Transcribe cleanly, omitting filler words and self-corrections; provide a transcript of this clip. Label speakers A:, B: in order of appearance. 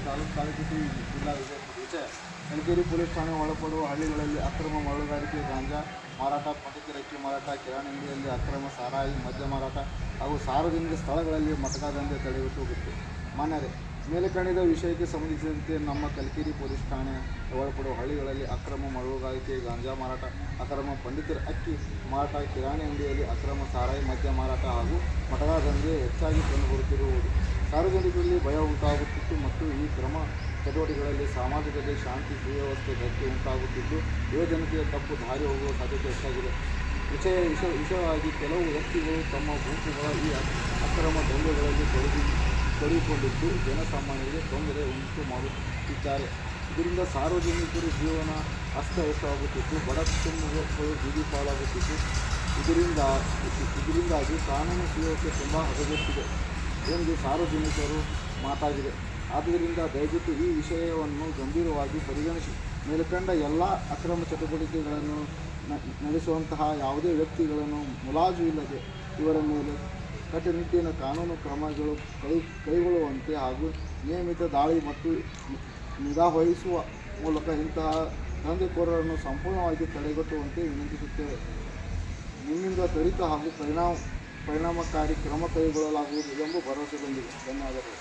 A: ತಾಲೂಕು ಜಿಲ್ಲಾ ವಿಷಯ ಕಲಕೇರಿ ಪೊಲೀಸ್ ಠಾಣೆ ಒಳಪಡುವ ಹಳ್ಳಿಗಳಲ್ಲಿ ಅಕ್ರಮ ಮರಳುಗಾರಿಕೆ, ಗಾಂಜಾ ಮಾರಾಟ, ಪಟಾಕಿ ಅಕ್ಕಿ ಮಾರಾಟ, ಕಿರಾಣಿ ಅಂಗಡಿಯಲ್ಲಿ ಅಕ್ರಮ ಸಾರಾಯಿ, ಮದ್ಯ ಮಾರಾಟ ಹಾಗೂ ಸಾರ್ವಜನಿಕ ಸ್ಥಳಗಳಲ್ಲಿ ಮಟಕಾ ದಂಧೆ ತಡೆಗಟ್ಟುವುದು. ಮಾನ್ಯರೇ, ಮೇಲ್ಕಂಡ ವಿಷಯಕ್ಕೆ ಸಂಬಂಧಿಸಿದಂತೆ ನಮ್ಮ ಕಲಕೇರಿ ಪೊಲೀಸ್ ಠಾಣೆ ಒಳಪಡುವ ಹಳ್ಳಿಗಳಲ್ಲಿ ಅಕ್ರಮ ಮರಳುಗಾರಿಕೆ, ಗಾಂಜಾ ಮಾರಾಟ, ಅಕ್ರಮ ಪಟಾಕಿ ಅಕ್ಕಿ ಮಾರಾಟ, ಕಿರಾಣಿ ಅಂಗಡಿಯಲ್ಲಿ ಅಕ್ರಮ ಸಾರಾಯಿ, ಮದ್ಯ ಮಾರಾಟ ಹಾಗೂ ಮಟಕಾ ದಂಧೆ ಹೆಚ್ಚಾಗಿ ಕಂಡುಬರುತ್ತಿರುವುದು ಸಾರ್ವಜನಿಕರಲ್ಲಿ ಭಯ ಉಂಟಾಗುತ್ತಿತ್ತು ಮತ್ತು ಈ ಕ್ರಮ ಚಟುವಟಿಕೆಗಳಲ್ಲಿ ಸಮಾಜದಲ್ಲಿ ಶಾಂತಿ ಸುವ್ಯವಸ್ಥೆ ಧಕ್ಕೆ ಉಂಟಾಗುತ್ತಿದ್ದು ಯುವಜನತೆಯ ತಪ್ಪು ದಾರಿ ಹೋಗುವ ಸಾಧ್ಯತೆ ಹೆಚ್ಚಾಗಿದೆ. ವಿಷಯವಾಗಿ ಕೆಲವು ವ್ಯಕ್ತಿಗಳು ತಮ್ಮ ಗುಂಪುಗಳ ಈ ಅಕ್ರಮ ದಂಧೆಗಳಲ್ಲಿ ತೊಡಗಿಕೊಂಡಿದ್ದು ಜನಸಾಮಾನ್ಯರಿಗೆ ತೊಂದರೆ ಉಂಟು ಮಾಡುತ್ತಿದ್ದಾರೆ. ಇದರಿಂದ ಸಾರ್ವಜನಿಕರ ಜೀವನ ಅಸ್ತವ್ಯಸ್ತವಾಗುತ್ತಿದ್ದು, ಬಡ ಕುಟುಂಬಗಳು ಬೀದಿ ಪಾಲಾಗುತ್ತಿದ್ದು, ಇದರಿಂದಾಗಿ ಕಾನೂನು ಸುವ್ಯವಸ್ಥೆ ತುಂಬ ಹದಗೆಟ್ಟಿದೆ ಎಂದು ಸಾರ್ವಜನಿಕರು ಮಾತಾಗಿದೆ. ಆದ್ದರಿಂದ ದಯವಿಟ್ಟು ಈ ವಿಷಯವನ್ನು ಗಂಭೀರವಾಗಿ ಪರಿಗಣಿಸಿ ಮೇಲ್ಕಂಡ ಎಲ್ಲ ಅಕ್ರಮ ಚಟುವಟಿಕೆಗಳನ್ನು ನಡೆಸುವಂತಹ ಯಾವುದೇ ವ್ಯಕ್ತಿಗಳನ್ನು ಮುಲಾಜು ಇಲ್ಲದೆ ಇವರ ಮೇಲೆ ಕಟ್ಟುನಿಟ್ಟಿನ ಕಾನೂನು ಕ್ರಮಗಳು ಕೈಗೊಳ್ಳುವಂತೆ ಹಾಗೂ ನಿಯಮಿತ ದಾಳಿ ಮತ್ತು ನಿಗಾವಹಿಸುವ ಮೂಲಕ ಇಂತಹ ದಂಧೆಕೋರರನ್ನು ಸಂಪೂರ್ಣವಾಗಿ ತಡೆಗಟ್ಟುವಂತೆ ವಿನಂತಿಸುತ್ತೇವೆ. ನಿಮ್ಮಿಂದ ತ್ವರಿತ ಹಾಗೂ ಪರಿಣಾಮಕಾರಿ ಕ್ರಮ ಕೈಗೊಳ್ಳಲಾಗುವುದು ಎಂದು ಭರವಸೆ ಬಂದಿದೆ. ಧನ್ಯವಾದಗಳು.